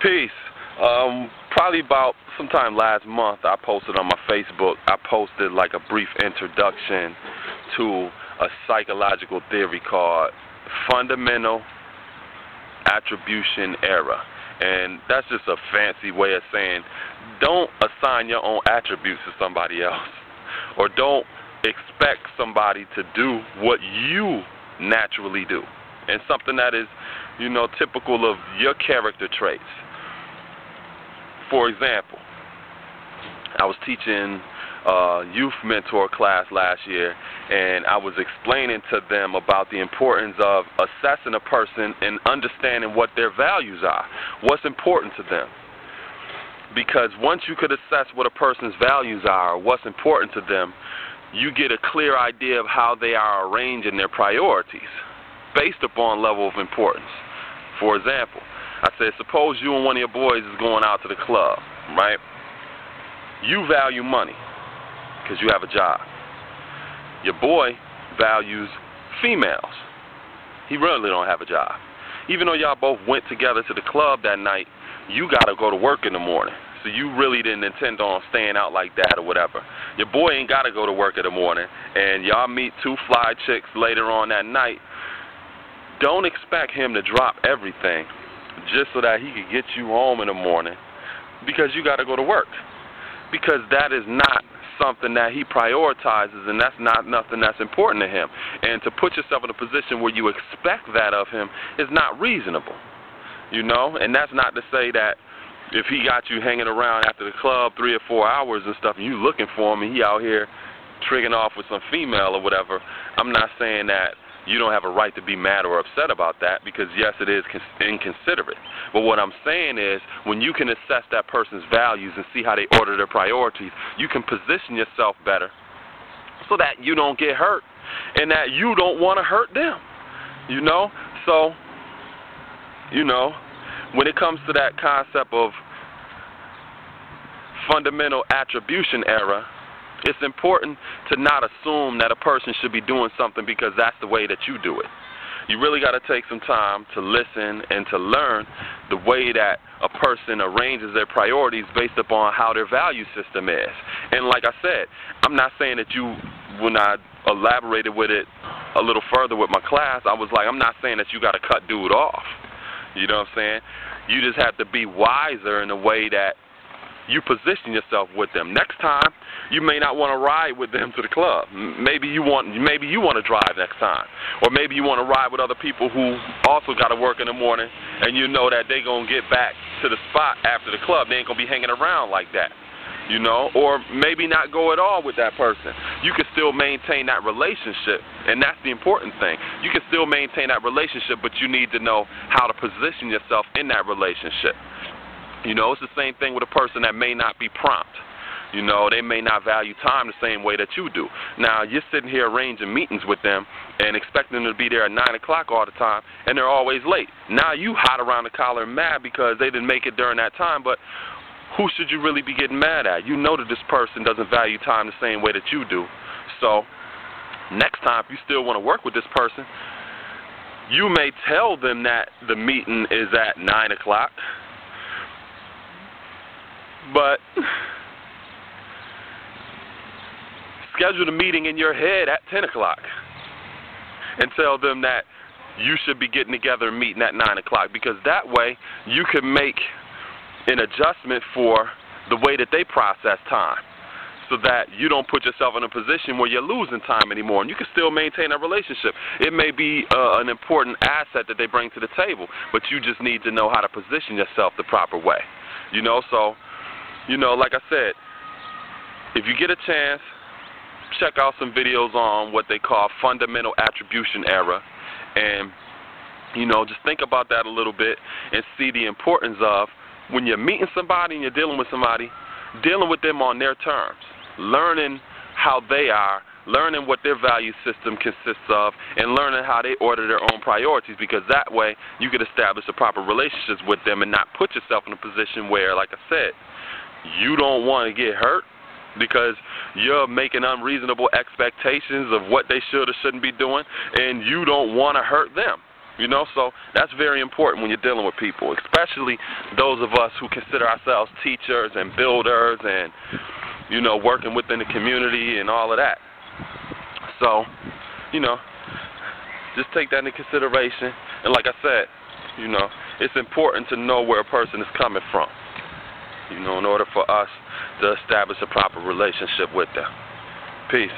Peace. Probably about sometime last month, I posted on my Facebook, I posted like a brief introduction to a psychological theory called fundamental attribution error. And that's just a fancy way of saying don't assign your own attributes to somebody else, or don't expect somebody to do what you naturally do, and something that is, typical of your character traits. For example, I was teaching a youth mentor class last year, and I was explaining to them about the importance of assessing a person and understanding what their values are, what's important to them. Because once you could assess what a person's values are, or what's important to them, you get a clear idea of how they are arranging their priorities based upon level of importance. For example, I said, suppose you and one of your boys is going out to the club, right? You value money because you have a job. Your boy values females. He really don't have a job. Even though y'all both went together to the club that night, you got to go to work in the morning. So you really didn't intend on staying out like that or whatever. Your boy ain't got to go to work in the morning, and y'all meet two fly chicks later on that night. Don't expect him to drop everything just so that he could get you home in the morning because you got to go to work. Because that is not something that he prioritizes, and that's not nothing that's important to him. And to put yourself in a position where you expect that of him is not reasonable, And that's not to say that if he got you hanging around after the club 3 or 4 hours and stuff, and you looking for him, and he out here triggering off with some female or whatever, I'm not saying that you don't have a right to be mad or upset about that, because yes, it is inconsiderate. But what I'm saying is, when you can assess that person's values and see how they order their priorities, you can position yourself better so that you don't get hurt and that you don't want to hurt them. So, when it comes to that concept of fundamental attribution error, it's important to not assume that a person should be doing something because that's the way that you do it. You really got to take some time to listen and to learn the way that a person arranges their priorities based upon how their value system is. And like I said, I'm not saying that when I elaborated with it a little further with my class, I was like, I'm not saying that you got to cut dude off. You know what I'm saying? You just have to be wiser in the way that you position yourself with them. Next time, you may not want to ride with them to the club. Maybe you want to drive next time, or maybe you want to ride with other people who also got to work in the morning, and you know that they gonna get back to the spot after the club. They ain't gonna be hanging around like that, Or maybe not go at all with that person. You can still maintain that relationship, and that's the important thing. You can still maintain that relationship, but you need to know how to position yourself in that relationship. It's the same thing with a person that may not be prompt. They may not value time the same way that you do. Now, you're sitting here arranging meetings with them and expecting them to be there at 9 o'clock all the time, and they're always late. Now you hot around the collar and mad because they didn't make it during that time, but who should you really be getting mad at? You know that this person doesn't value time the same way that you do. So next time, if you still want to work with this person, you may tell them that the meeting is at 9 o'clock, but schedule the meeting in your head at 10 o'clock and tell them that you should be getting together and meeting at 9 o'clock, because that way you can make an adjustment for the way that they process time, so that you don't put yourself in a position where you're losing time anymore, and you can still maintain a relationship. It may be an important asset that they bring to the table, but you just need to know how to position yourself the proper way. So, like I said, if you get a chance, check out some videos on what they call fundamental attribution error, and, just think about that a little bit and see the importance of, when you're meeting somebody and you're dealing with somebody, dealing with them on their terms, learning how they are, learning what their value system consists of, and learning how they order their own priorities, because that way you can establish a proper relationships with them and not put yourself in a position where, like I said, you don't want to get hurt because you're making unreasonable expectations of what they should or shouldn't be doing, and you don't want to hurt them. You know, so that's very important when you're dealing with people, especially those of us who consider ourselves teachers and builders and, you know, working within the community and all of that. So, you know, just take that into consideration. And like I said, you know, it's important to know where a person is coming from, you know, in order for us to establish a proper relationship with them. Peace.